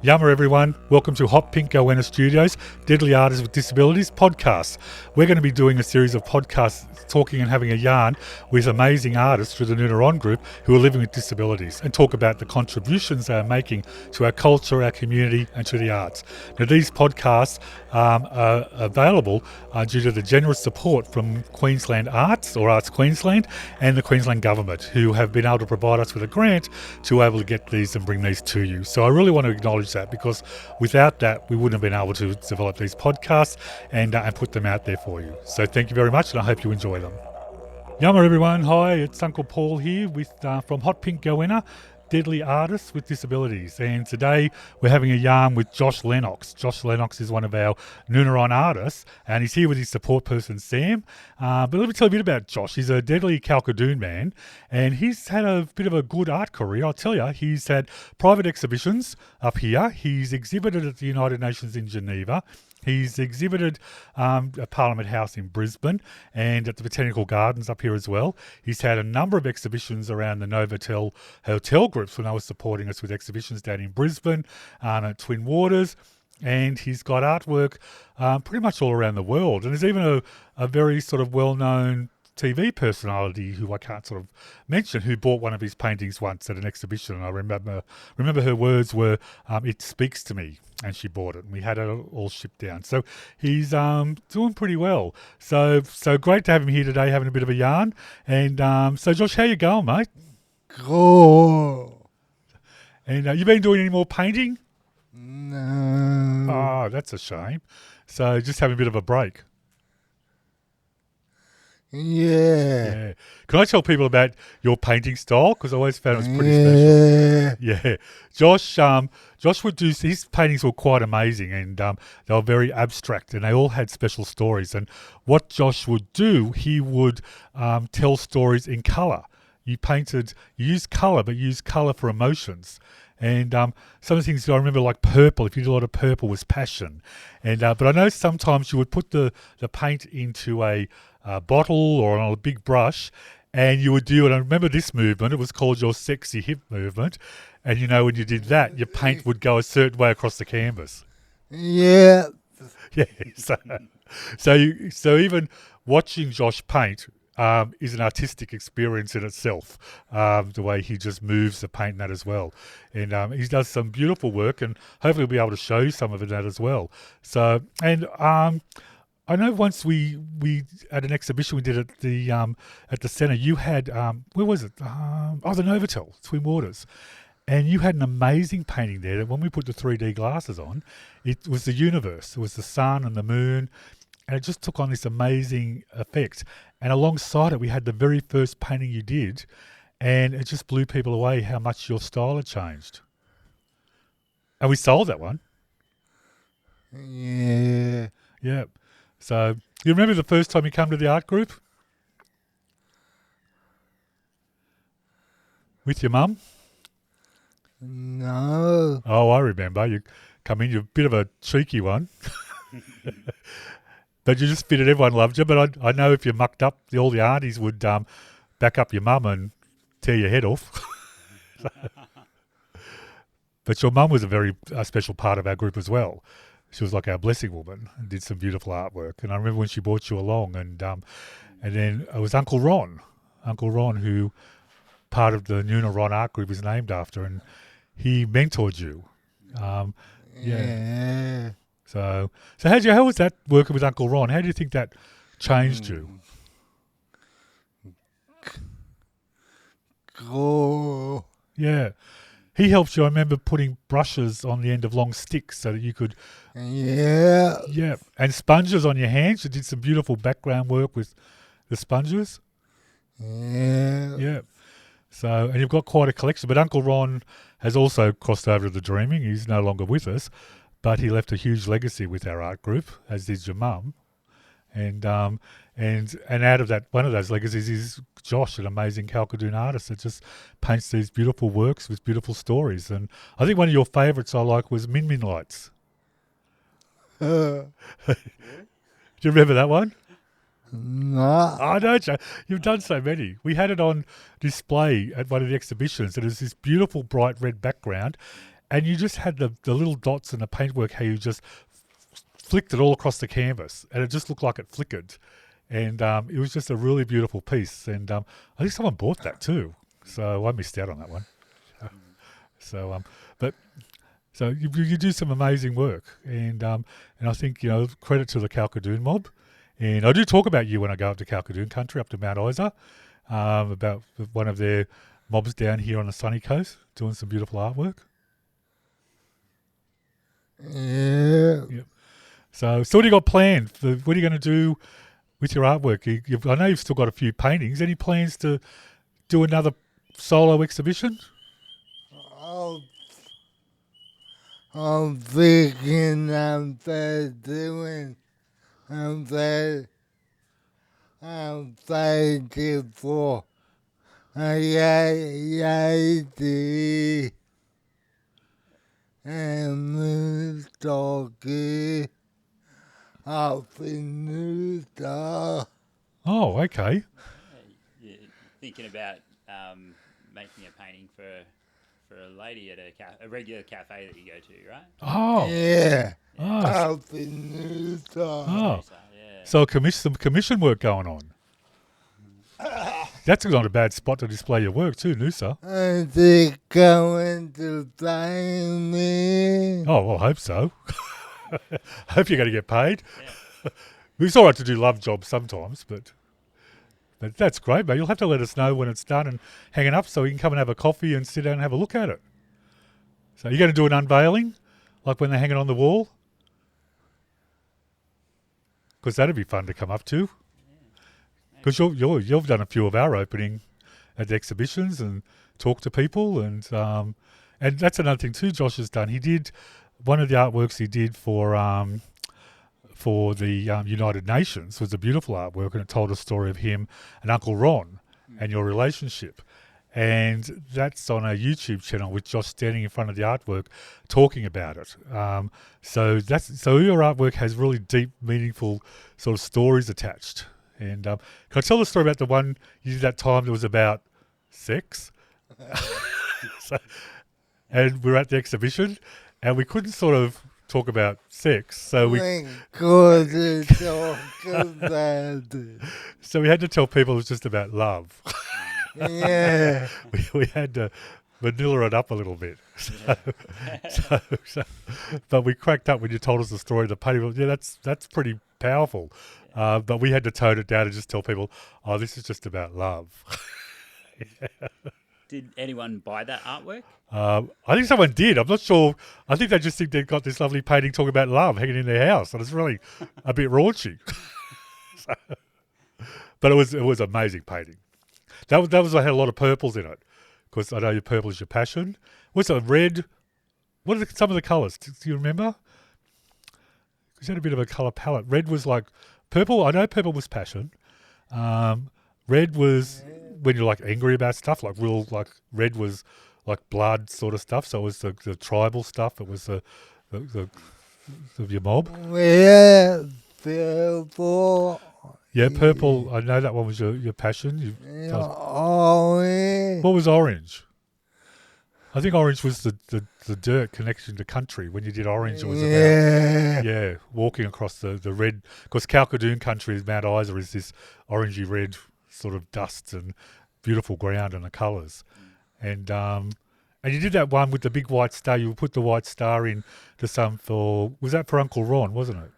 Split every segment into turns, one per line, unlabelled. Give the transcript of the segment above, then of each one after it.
Yumma everyone, welcome to Hot Pink Goanna Studios, Deadly Artists with Disabilities podcast. We're going to be doing a series of podcasts talking and having a yarn with amazing artists through the Noonaron group who are living with disabilities and talk about the contributions they are making to our culture, our community and to the arts. Now these podcasts are available due to the generous support from Queensland Arts or Arts Queensland and the Queensland Government, who have been able to provide us with a grant to be able to get these and bring these to you. So I really want to acknowledge that, because without that we wouldn't have been able to develop these podcasts and put them out there for you. So thank you very much, and I hope you enjoy them. Yumma everyone, hi, it's Uncle Paul here with from Hot Pink Goanna, Deadly Artists with Disabilities, and today we're having a yarn with Josh Lennox. Josh Lennox is one of our Noonaron artists, and he's here with his support person Sam. But let me tell you a bit about Josh. He's a deadly Kalkadoon man, and he's had a bit of a good art career. I'll tell you, he's had private exhibitions up here. He's exhibited at the United Nations in Geneva. He's exhibited at Parliament House in Brisbane and at the Botanical Gardens up here as well. He's had a number of exhibitions around the Novotel hotel groups when they were supporting us with exhibitions down in Brisbane, at Twin Waters. And he's got artwork pretty much all around the world. And there's even a very sort of well-known TV personality who I can't sort of mention, who bought one of his paintings once at an exhibition. And I remember her words were, "It speaks to me," and she bought it, and we had it all shipped down. So he's doing pretty well. So great to have him here today, having a bit of a yarn. And so Josh, how you going, mate?
Cool.
And you been doing any more painting?
No.
Oh, that's a shame. So just having a bit of a break.
Yeah.
Can I tell people about your painting style? Because I always found it was pretty special. Yeah. Josh would do, his paintings were quite amazing, and they were very abstract, and they all had special stories. And what Josh would do, he would tell stories in colour. You used colour, but used colour for emotions. And some of the things I remember, like purple, if you did a lot of purple, was passion. And but I know sometimes you would put the paint into a bottle or on a big brush, and you would do it. I remember this movement. It was called your sexy hip movement. And you know, when you did that, your paint would go a certain way across the canvas.
Yeah.
Yeah. So even watching Josh paint is an artistic experience in itself, the way he just moves the paint and that as well. And he does some beautiful work, and hopefully we'll be able to show you some of that as well. So, and I know once we at an exhibition we did at the centre, you had, where was it? The Novotel, Twin Waters. And you had an amazing painting there that when we put the 3D glasses on, it was the universe. It was the sun and the moon, and it just took on this amazing effect. And alongside it, we had the very first painting you did, and it just blew people away how much your style had changed. And we sold that one.
Yeah.
Yeah. So, you remember the first time you came to the art group? With your mum?
No.
Oh, I remember. You come in, you're a bit of a cheeky one. But you just fitted, everyone loved you. But I know if you mucked up, all the aunties would back up your mum and tear your head off. But your mum was a very special part of our group as well. She was like our blessing woman and did some beautiful artwork. And I remember when she brought you along, and then it was Uncle Ron, who part of the Noonaron art group is named after, and he mentored you.
Yeah.
So how was that working with Uncle Ron? How do you think that changed you?
Cool.
Yeah. He helped you, I remember, putting brushes on the end of long sticks so that you could...
Yeah.
Yeah. And sponges on your hands. You did some beautiful background work with the sponges.
Yeah.
Yeah. So, and you've got quite a collection. But Uncle Ron has also crossed over to the Dreaming. He's no longer with us, but he left a huge legacy with our art group, as did your mum. And out of that, one of those legacies is Josh, an amazing Kalkadoon artist that just paints these beautiful works with beautiful stories. And I think one of your favourites I like was Min Min Lights. Do you remember that one?
No.
Oh, don't you? You've done so many. We had it on display at one of the exhibitions. It was this beautiful bright red background, and you just had the little dots and the paintwork, how you just flicked it all across the canvas, and it just looked like it flickered. And it was just a really beautiful piece. And I think someone bought that too, so I missed out on that one. So, so you do some amazing work, and I think credit to the Kalkadoon mob. And I do talk about you when I go up to Kalkadoon country, up to Mount Isa, about one of their mobs down here on the sunny coast, doing some beautiful artwork.
Yeah.
Yep. So what do you got planned? What are you going to do with your artwork? I know you've still got a few paintings. Any plans to do another solo exhibition?
I'm thinking about doing. I'm thinking for a idea and new doggy up in New Dog.
Oh, okay.
You're thinking about making a painting for a lady at a regular cafe that you go to, right?
Oh,
Yeah.
oh,
Up in New Dog.
oh.
So, yeah.
So some commission work going on. That's not a bad spot to display your work too, Noosa.
Are they going to pay me?
Oh, well, I hope so. I hope you're going to get paid. It's all right to do love jobs sometimes, but that's great, mate. You'll have to let us know when it's done and hang it up so we can come and have a coffee and sit down and have a look at it. So you're going to do an unveiling, like when they hang it on the wall? Because that'd be fun to come up to. Because you've done a few of our opening at the exhibitions and talk to people, and that's another thing too. Josh has done. He did one of the artworks he did for the United Nations was a beautiful artwork, and it told a story of him and Uncle Ron and your relationship. And that's on a YouTube channel with Josh standing in front of the artwork talking about it. So your artwork has really deep, meaningful sort of stories attached. And can I tell the story about the one you did that time that was about sex? And we were at the exhibition, and we couldn't sort of talk about sex, so we
couldn't talk about it.
So we had to tell people it was just about love.
Yeah.
we had to vanilla it up a little bit. So, but we cracked up when you told us the story of the painting. Yeah, that's pretty powerful. But we had to tone it down and just tell people, oh, this is just about love.
Did anyone buy that artwork?
I think someone did. I'm not sure. I think they just think they've got this lovely painting talking about love hanging in their house, and it's really a bit raunchy. But it was an amazing painting. That was I had a lot of purples in it, because I know your purple is your passion. What's it, red? What are some of the colours? Do you remember? Because you had a bit of a colour palette. Red was like purple. I know purple was passion. Red was when you're like angry about stuff, like red was like blood sort of stuff. So it was the tribal stuff. It was the your mob.
Yeah, purple.
Yeah, purple. I know that one was your passion.
Orange.
What was orange? I think orange was the dirt connection to country. When you did orange, it was about walking across the red. Because Kalkadoon country, Mount Isa, is this orangey red sort of dust and beautiful ground and the colours. And you did that one with the big white star. You put the white star in to was that for Uncle Ron, wasn't it?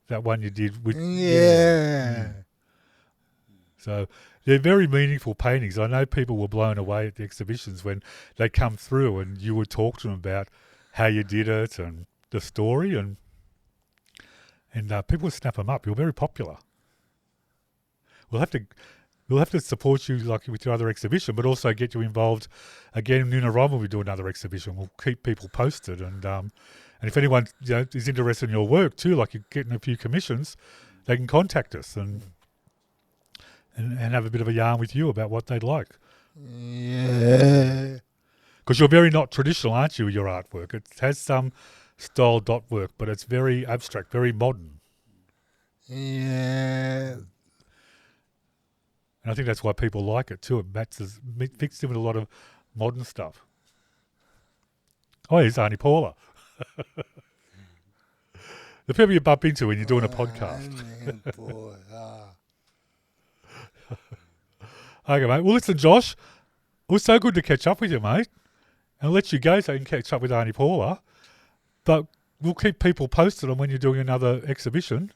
That one you did with...
Yeah.
So they're very meaningful paintings. I know people were blown away at the exhibitions when they come through and you would talk to them about how you did it and the story, and people would snap them up. You're very popular. We'll have to support you like with your other exhibition, but also get you involved again. Noonaron will be doing another exhibition. We'll keep people posted, and if anyone is interested in your work too, like you're getting a few commissions, they can contact us and have a bit of a yarn with you about what they'd like.
Yeah.
Because you're very not traditional, aren't you, with your artwork? It has some style dot work, but it's very abstract, very modern.
Yeah.
And I think that's why people like it too. It fits in with a lot of modern stuff. Oh, here's Auntie Paula. The people you bump into when you're doing a podcast. Okay, mate. Well, listen, Josh, it was so good to catch up with you, mate. And I'll let you go so you can catch up with Auntie Paula. But we'll keep people posted on when you're doing another exhibition.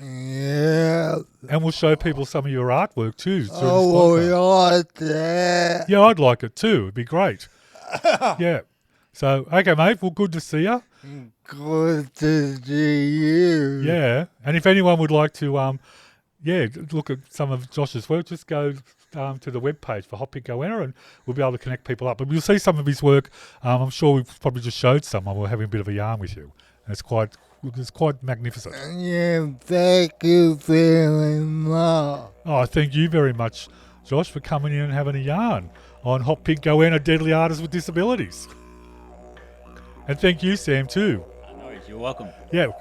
Yeah.
And we'll show people some of your artwork too. through this
Oh,
podcast.
right there.
Yeah, I'd like it too. It'd be great. Yeah. So, okay, mate. Well, good to see you.
Good to see you.
Yeah. And if anyone would like to, look at some of Josh's work, just go to the webpage for Hot Pink Goanna and we'll be able to connect people up. But you'll see some of his work. I'm sure we've probably just showed some and we're having a bit of a yarn with you. And it's quite magnificent.
Yeah, thank you very much.
Oh, thank you very much, Josh, for coming in and having a yarn on Hot Pink Goanna, Deadly Artists with Disabilities. And thank you, Sam, too.
No worries, you're welcome.
Yeah.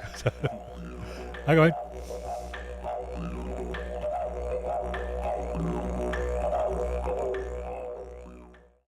Okay.